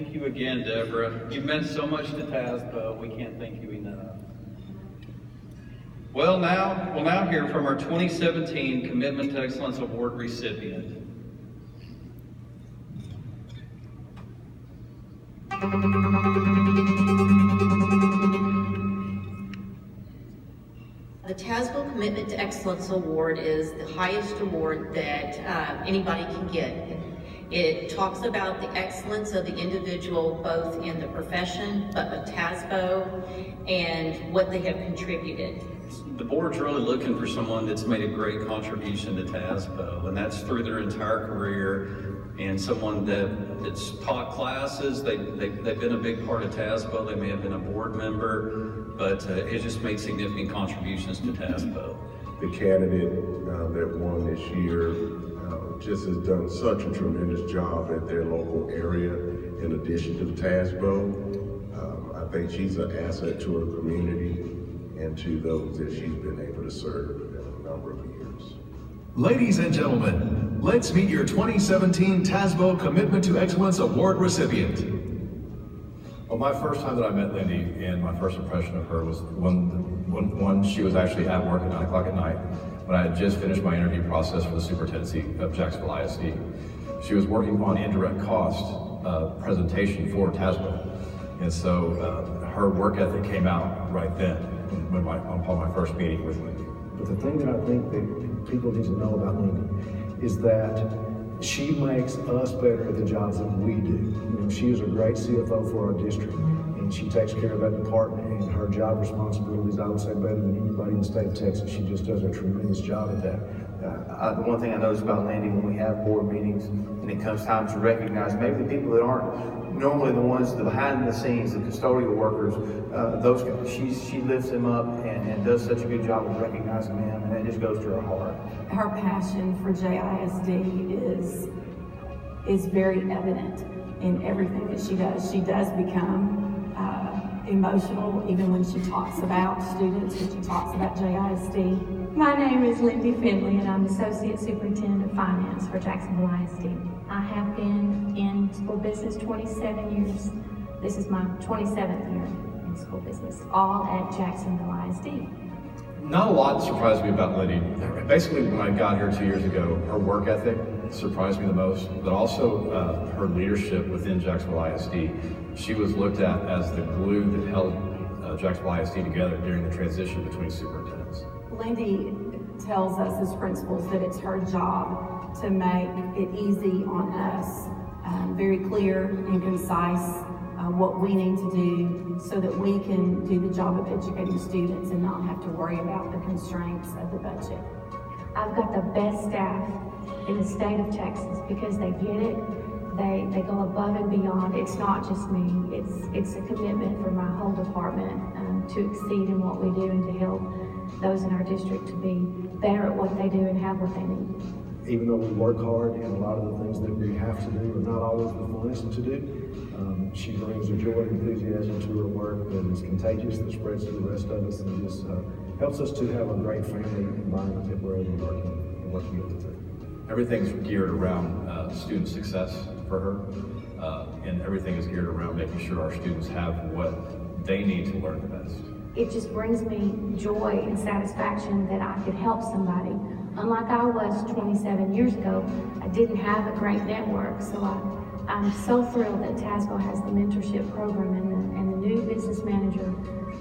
Thank you again, Deborah. You meant so much to TASBO. We can't thank you enough. We'll now hear from our 2017 Commitment to Excellence Award recipient. The TASBO Commitment to Excellence Award is the highest award that anybody can get. It talks about the excellence of the individual both in the profession, but with TASBO, and what they have contributed. The board's really looking for someone that's made a great contribution to TASBO, and that's through their entire career, and someone that's taught classes. They've been a big part of TASBO. They may have been a board member, but it just made significant contributions to TASBO. The candidate that won this year just has done such a tremendous job at their local area in addition to the TASBO. I think she's an asset to her community and to those that she's been able to serve in a number of years. Ladies and gentlemen, let's meet your 2017 TASBO Commitment to Excellence Award recipient. Well, my first time that I met Lindy and my first impression of her was when she was actually at work at 9 o'clock at night when I had just finished my interview process for the superintendency of Jacksonville ISD. She was working on indirect cost presentation for TASBO. And so her work ethic came out right then upon my first meeting with Lindy. But the thing that I think that people need to know about Lindy is that she makes us better at the jobs that we do. You know, she is a great CFO for our district, and she takes care of that department, and her job responsibilities, I would say, better than anybody in the state of Texas. She just does a tremendous job at that. The one thing I notice about Lindy when we have board meetings and it comes time to recognize maybe the people that aren't normally the ones, the behind the scenes, the custodial workers, those guys, she lifts them up and does such a good job of recognizing them, and it just goes to her heart. Her passion for JISD is very evident in everything that she does. She does become emotional even when she talks about students, when she talks about JISD. My name is Lindy Finley, and I'm Associate Superintendent of Finance for Jacksonville ISD. I have been in school business 27 years. This is my 27th year in school business, all at Jacksonville ISD. Not a lot surprised me about Lindy. Basically, when I got here 2 years ago, her work ethic surprised me the most, but also her leadership within Jacksonville ISD. She was looked at as the glue that held Jacksonville ISD together during the transition between superintendents. Lindy tells us as principals that it's her job to make it easy on us, very clear and concise what we need to do so that we can do the job of educating students and not have to worry about the constraints of the budget. I've got the best staff in the state of Texas because they get it. They go above and beyond. It's not just me. It's a commitment for my whole department to exceed in what we do and to help those in our district to be better at what they do and have what they need. Even though we work hard and a lot of the things that we have to do are not always the funnest to do, she brings a joy and enthusiasm to her work that is contagious, that spreads to the rest of us, and just helps us to have a great family environment that we're able to work together to. Everything's geared around student success for her, and everything is geared around making sure our students have what they need to learn the best. It just brings me joy and satisfaction that I could help somebody. Unlike I was 27 years ago, I didn't have a great network, so I'm so thrilled that TASBO has the mentorship program and the new business manager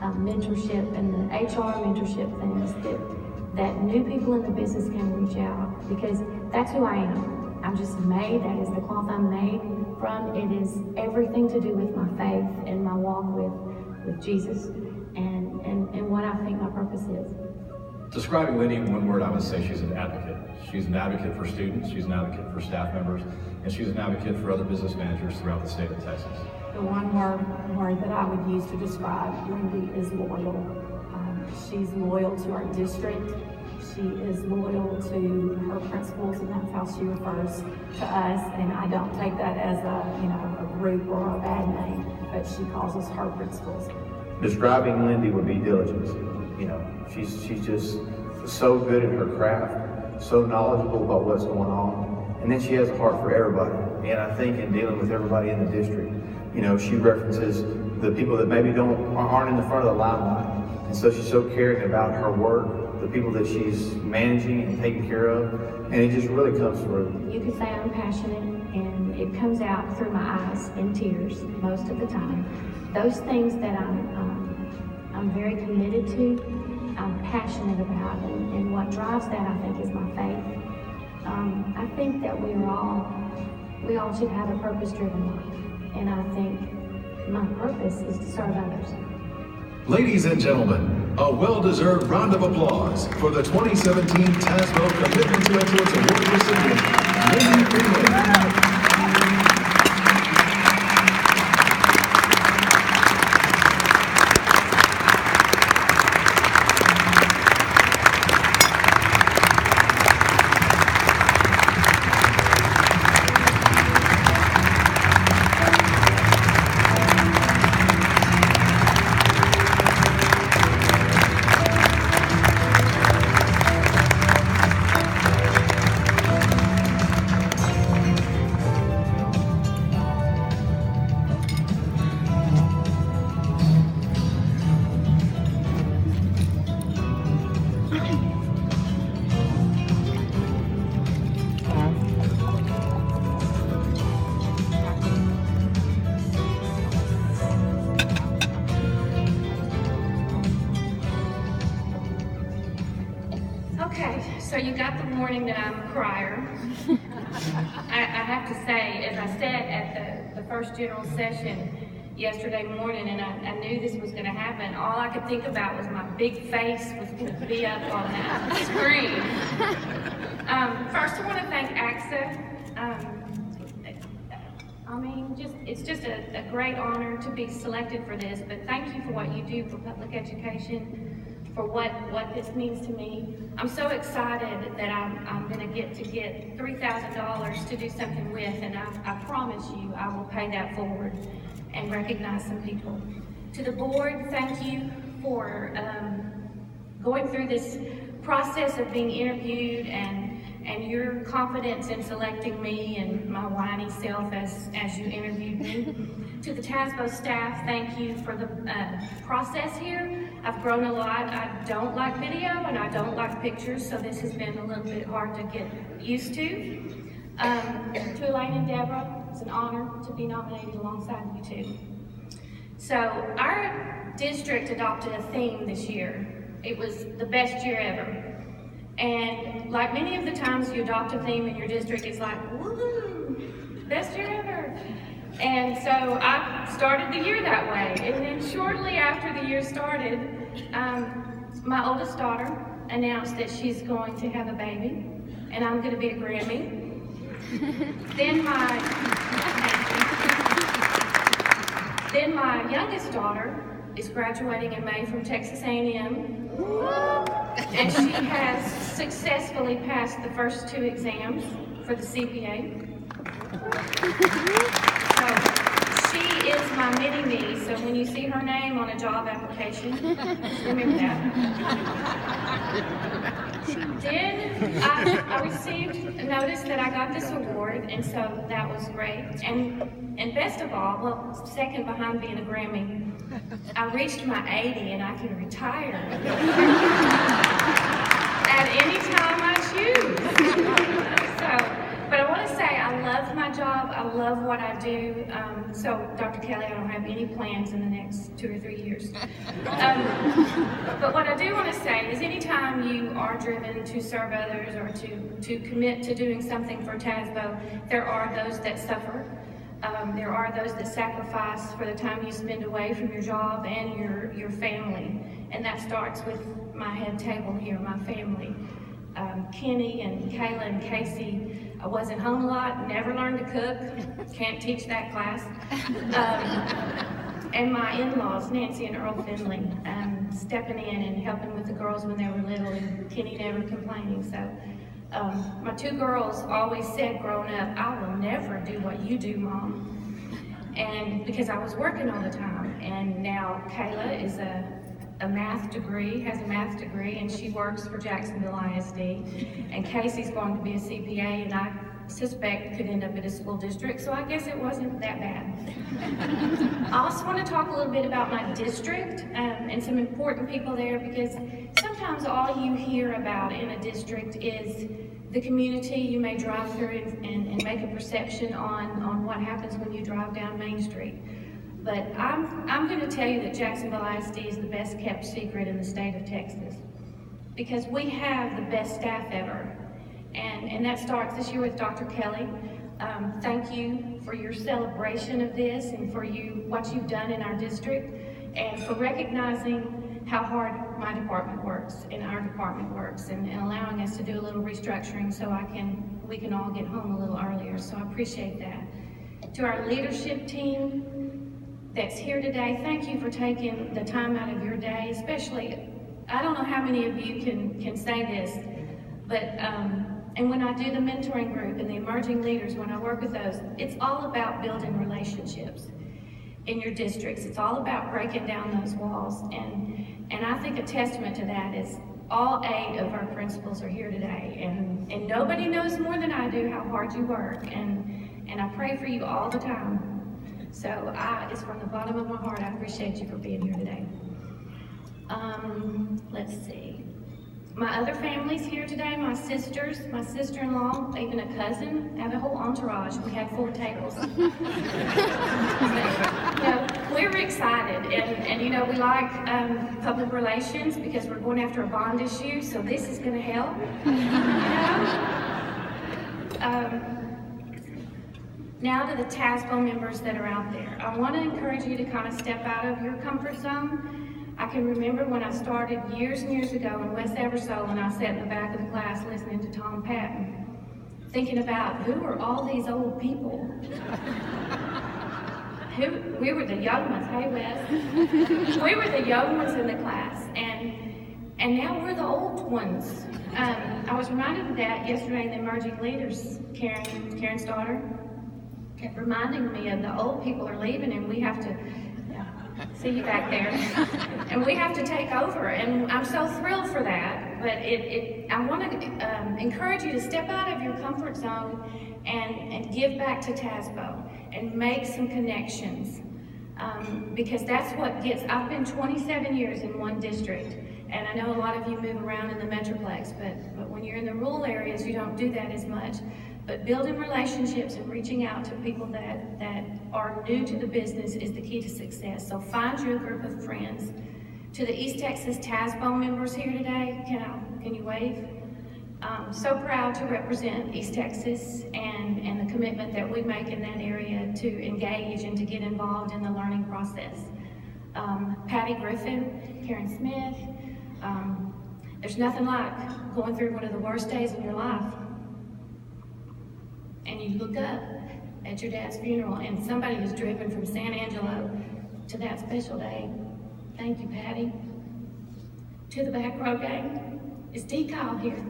mentorship and the HR mentorship things that new people in the business can reach out, because that's who I am. I'm just made, that is the cloth I'm made from. It is everything to do with my faith and my walk with Jesus and what I think my purpose is. Describing Lindy in one word, I would say she's an advocate. She's an advocate for students, she's an advocate for staff members, and she's an advocate for other business managers throughout the state of Texas. The one word that I would use to describe Lindy is loyal. She's loyal to our district. She is loyal to her principals, and that's how she refers to us. And I don't take that as a group or a bad name, but she calls us her principals. Describing Lindy would be diligence. You know, she's just so good at her craft, so knowledgeable about what's going on, and then she has a heart for everybody. And I think in dealing with everybody in the district, You know, she references the people that maybe aren't in the front of the limelight. And so she's so caring about her work, the people that she's managing and taking care of, and it just really comes through. You could say I'm passionate, and it comes out through my eyes in tears most of the time. Those things that I'm very committed to, I'm passionate about, and what drives that, I think, is my faith. I think that we all should have a purpose-driven life, and I think my purpose is to serve others. Ladies and gentlemen, a well-deserved round of applause for the 2017 TASBO Commitment to Excellence Award recipient, Lindy Finley. So you got the warning that I'm a crier. I have to say, as I said at the first general session yesterday morning, and I knew this was going to happen, all I could think about was my big face was going to be up on that screen. First, I want to thank AXA. I mean, it's just a great honor to be selected for this, but thank you for what you do for public education, for what this means to me. I'm so excited that I'm going to get $3,000 to do something with, and I promise you I will pay that forward and recognize some people. To the board, thank you for going through this process of being interviewed and your confidence in selecting me and my whiny self as you interviewed me. To the TASBO staff, thank you for the process here. I've grown a lot. I don't like video and I don't like pictures, so this has been a little bit hard to get used to. To Elaine and Deborah, it's an honor to be nominated alongside you two. So our district adopted a theme this year. It was the best year ever. And like many of the times you adopt a theme in your district, it's like, woo, best year ever. And so I started the year that way. And then shortly after the year started, my oldest daughter announced that she's going to have a baby, and I'm going to be a Grammy. Then my youngest daughter is graduating in May from Texas A&M. And she has successfully passed the first 2 exams for the CPA. So she is my mini-me, so when you see her name on a job application, remember that. Then I received a notice that I got this award, and so that was great. And best of all, well, second behind being a Grammy, I reached my 80 and I can retire at any time I choose. But I want to say I love my job, I love what I do. So Dr. Kelly, I don't have any plans in the next 2 or 3 years. But what I do want to say is anytime you are driven to serve others or to commit to doing something for TASBO, there are those that suffer. There are those that sacrifice for the time you spend away from your job and your family. And that starts with my head table here, my family. Kenny and Kayla and Casey, I wasn't home a lot, never learned to cook, can't teach that class. And my in-laws, Nancy and Earl Finley, stepping in and helping with the girls when they were little, and Kenny never complaining. So my 2 girls always said growing up, I will never do what you do, Mom. And because I was working all the time. And now Kayla is has a math degree, and she works for Jacksonville ISD. And Casey's going to be a CPA, and suspect could end up in a school district, so I guess it wasn't that bad. I also want to talk a little bit about my district and some important people there, because sometimes all you hear about in a district is the community you may drive through and make a perception on what happens when you drive down Main Street. But I'm going to tell you that Jacksonville ISD is the best kept secret in the state of Texas, because we have the best staff ever. And that starts this year with Dr. Kelly. Thank you for your celebration of this and for what you've done in our district, and for recognizing how hard my department works and our department works, and allowing us to do a little restructuring so we can all get home a little earlier. So I appreciate that. To our leadership team that's here today, thank you for taking the time out of your day, especially, I don't know how many of you can say this, but and when I do the mentoring group and the emerging leaders, when I work with those, it's all about building relationships in your districts. It's all about breaking down those walls. And I think a testament to that is all 8 of our principals are here today. And nobody knows more than I do how hard you work. And I pray for you all the time. So it's from the bottom of my heart, I appreciate you for being here today. Let's see. My other family's here today, my sisters, my sister-in-law, even a cousin, have a whole entourage. We had 4 tables. We're excited, and we like public relations because we're going after a bond issue, so this is gonna help. Now to the TASBO members that are out there. I wanna encourage you to kind of step out of your comfort zone. I can remember when I started years and years ago in West Eversole, and I sat in the back of the class listening to Tom Patton, thinking about who are all these old people? We were the young ones, hey Wes? We were the young ones in the class, and now we're the old ones. I was reminded of that yesterday in the Emerging Leaders. Karen's daughter kept reminding me of the old people are leaving, and we have to, see you back there, and we have to take over, and I'm so thrilled for that. But I want to encourage you to step out of your comfort zone and give back to TASBO and make some connections, because that's what I've been 27 years in one district, and I know a lot of you move around in the Metroplex, but when you're in the rural areas, you don't do that as much. But building relationships and reaching out to people that are new to the business is the key to success. So find you a group of friends. To the East Texas TASBO members here today, can you wave? So proud to represent East Texas and the commitment that we make in that area to engage and to get involved in the learning process. Patty Griffin, Karen Smith, there's nothing like going through one of the worst days of your life, and you look up at your dad's funeral and somebody is driven from San Angelo to that special day. Thank you, Patty. To the back row gang, is Dee Kyle here?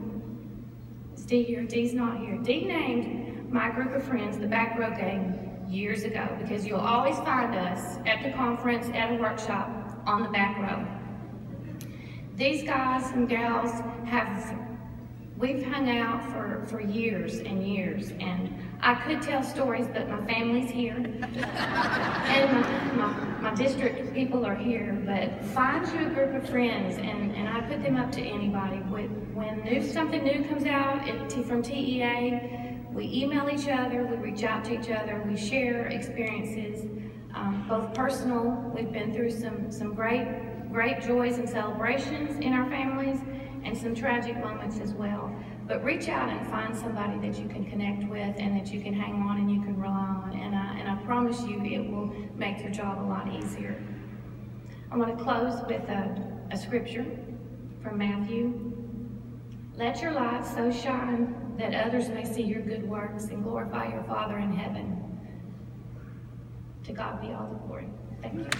Is Dee here? Dee's not here. Dee named my group of friends the back row gang years ago, because you'll always find us at the conference, at a workshop, on the back row. These guys and gals we've hung out for years and years, and I could tell stories, but my family's here, and my district people are here, but find you a group of friends, and I put them up to anybody. When something new comes out from TEA, we email each other, we reach out to each other, we share experiences, both personal. We've been through some great joys and celebrations in our families, and some tragic moments as well. But reach out and find somebody that you can connect with and that you can hang on and you can rely on. And I promise you it will make your job a lot easier. I'm going to close with a scripture from Matthew. Let your light so shine that others may see your good works and glorify your Father in heaven. To God be all the glory. Thank you.